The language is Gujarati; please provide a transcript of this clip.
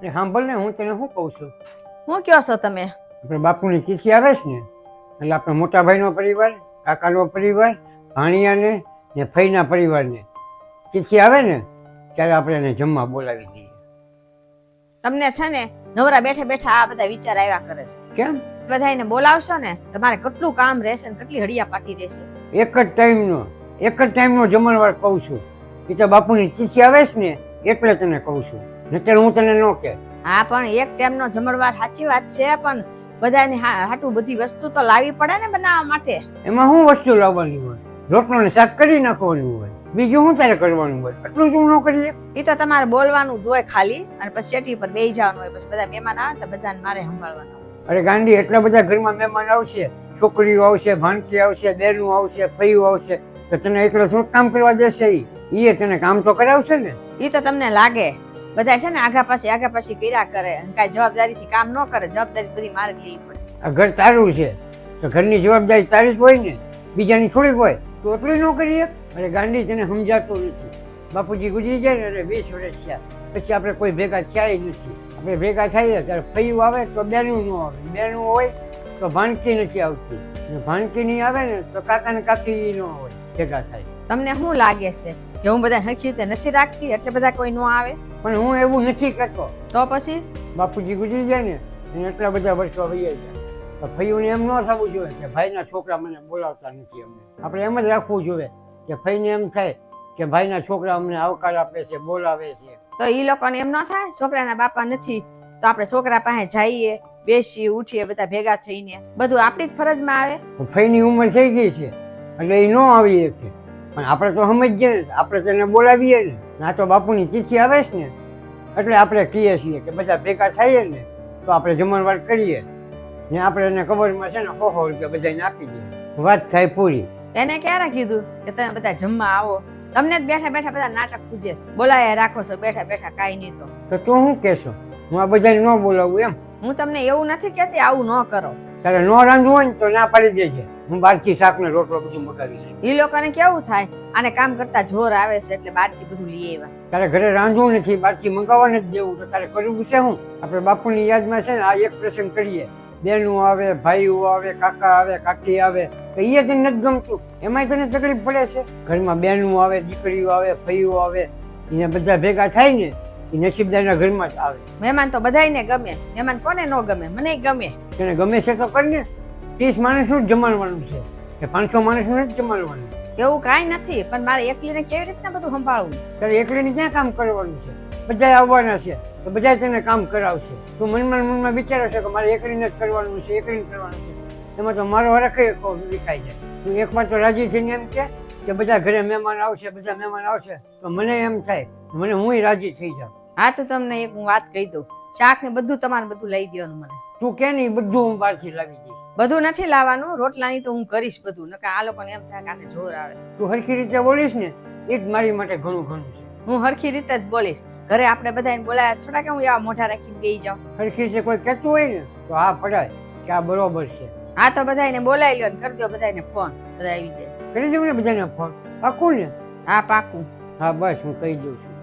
સાંભળ ને, હું તને શું કહું છું. હું કયો છો તમે? આપણે બાપુની તિથિ આવે છે ને, એટલે આપણા મોટા ભાઈનો પરિવાર, કાકાનો પરિવાર, ભાણિયાને ને ફઈના પરિવારને તિથિ આવે ને ત્યારે આપણે એને જમવા બોલાવી દઈએ. તમને છે ને નવરા બેઠા બેઠા આ બધા વિચાર આવ્યા કરે છે. કેમ? બધાને બોલાવશો ને તમારે કેટલું કામ રહેશે ને કેટલી હડિયા પાટી રહેશે. એક જ ટાઈમનો જમણવાર કહું છું. એ તો બાપુની તિથિ આવે છે ને એટલે તને કહું છું, નહીંતર હું તને ન કહે. હા, પણ એક ટાઈમનો જમણવાર સાચી વાત છે, પણ બધાને હાટું બધી વસ્તુ તો લાવવી પડે ને બનાવવા માટે. એમાં શું વસ્તુ લાવવાની હોય? રોટલો ને શાક કરી નાખવાનું હોય, બીજું શું તારે કરવાનું હોય? એટલું શું ન કરીએ? એ તો તમારે બોલવાનું જ હોય ખાલી, અને પછી શેટી પર બેસી જવાનું હોય. પછી બધા મહેમાન આવે તો બધાને મારે સંભાળવાના. અરે ગાંડી, એટલા બધા ઘરમાં મહેમાન આવશે, છોકરીઓ આવશે, ભાણકી આવશે, બેનું આવશે, ફઈઓ આવશે, તો તને એકલો થોડું કામ કરવા દેશે? એ તને કામ તો કરાવશે ને. એ તો તમને લાગે બધા છે ને આગા પાછી કર્યા કરે, કાંઈ જવાબદારીથી કામ ન કરે. જવાબદારી બધી મારે જ લેવી પડે. આ ઘર તારું છે તો ઘરની જવાબદારી તારી જ હોય ને, બીજાની થોડી હોય. તો એટલું ન કરીએ? અરે ગાંડી, તને સમજાતું નથી. બાપુજી ગુજરી જાય ને એટલે 20 વર્ષ થયા પછી આપણે કોઈ ભેગા થયા નથી. આપણે ભેગા થઈએ ત્યારે ફઈયું આવે તો બેનું ન આવે, બેનું હોય તો ભાણકી નથી આવતી, ભાણકી નહીં આવે ને તો કાકા ને કાકી ન હોય ભેગા થાય. તમને શું લાગે છે કે હું બધા હરખી રીતે નથી રાખતી એટલે બધા કોઈ ન આવે? પણ હું એવું નથી કરતો. તો પછી બાપુજી ગુજરી જાય ને એને એટલા બધા વર્ષો વહી જાય તો ફઈઓને એમ ન થવું જોઈએ કે ભાઈના છોકરા મને બોલાવતા નથી. આપણે એમ જ રાખવું જોઈએ કે ફઈને એમ થાય કે ભાઈના છોકરા અમને આવકાર આપે છે, બોલાવે છે. તો એ લોકોને એમ ન થાય છોકરાના બાપા નથી તો આપણે છોકરા પાસે જઈએ, બેસીએ, ઉઠીએ બધા ભેગા થઈને, બધું આપણી જ ફરજમાં આવે. ફઈની ઉંમર થઈ ગઈ છે એટલે એ ન આવી શકે, પણ આપણે તો સમજીએ ને, આપણે તેને બોલાવીએ ને. ના તો બાપુની તિથિ આવે છે ને એટલે આપણે કહીએ છીએ કે બધા ભેગા થઈએ ને તો આપણે જમણવાર કરીએ ને આપણે એને કબરમાં છે ને 100 રૂપિયા બધાને આપી દઈએ. વાત થાય પૂરી. એને ક્યારે કીધું કે તમે બધા જમવા આવો? તમને જ બેઠા બેઠા બધા નાટક પૂજે છે, બોલાયા રાખો છો બેઠા બેઠા, કાંઈ નહીં. તો તું શું કહેશો? હું આ બધાને ન બોલાવું એમ? હું તમને એવું નથી કહેતી આવું ન કરો. તારે ન રાંધવું હોય ને તો ના પાડી દેજે, હું બહારથી શાક ને રોટલો બધું મગાવી દઈશ. એ લોકોને કેવું થાય આને કામ કરતા જોર આવે છે એટલે બહારથી બધું લઈ આવ્યા. તારે ઘરે રાંધવું નથી, બહારથી મંગાવવા નથી દેવું, તો તારે કરવું છે શું? આપણે બાપુની યાદમાં છે ને આ એક પ્રસંગ કરીએ, બેનું આવે, ભાઈઓ આવે, કાકા આવે, કાકી આવે, તો એ તને નથી ગમતું, એમાંય તને તકલીફ પડે છે. ઘરમાં બેનું આવે, દીકરીઓ આવે, ફઈઓ આવે, એને બધા ભેગા થાય ને એ નસીબદારના ઘરમાં જ આવે. મહેમાન તો બધાયને ગમે, મહેમાન કોને ન ગમે? મને ગમે. તને ગમે છે તો કર ને. 30 માણસનું જ જમાડવાનું છે કે 500 માણસનું નથી જમાડવાનું? એવું કાંઈ નથી, પણ મારે એકલીને કેવી રીતના બધું સંભાળવું? તારે એકલીને ક્યાં કામ કરવાનું છે? બધા આવવાના છે તો બધા તને કામ કરાવશે. તું મનમાં વિચારે છે કે મારે એકલીને જ કરવાનું છે, એકલીને કરવાનું છે, એમાં તો મારો હરખ વિખાઈ જાય. તું એકવાર તો રાજી થઈને એમ કે બધા ઘરે મહેમાન આવશે, બધા મહેમાન આવશે, તો મને એમ થાય હું રાજી થઈ જાઉં. હા, તો તમને એક હું વાત કહી દઉં, શાક ને બધું તમારે બધું લઈ દેવાનું મને. તું કે નહીં બધું હું બહારથી લાવી દઈશ. બધું નથી લાવવાનું, રોટલાની તો હું કરીશ બધું, નકર આ લોકોને એમ થાય કે આને જોર આવે છે. તું હરખી રીતે બોલીશ ને એ જ મારી માટે ઘણું છે. હું હરખી રીતે જ બોલીશ. ઘરે આપણે બધાને બોલાયા થોડા કે હું એવા મોઢા રાખીને બેસી જાઉં. હરખી રીતે કોઈ કહેતું હોય ને તો હા પડાય કે આ બરોબર છે. હા, તો બધાને બોલાવી લો ને કરી દો બધાને ફોન, બધા આવી જાય. કરી દઉં ને બધાને ફોન? પાકું ને? હા, પાકું. હા બસ, હું કહી દઉં છું.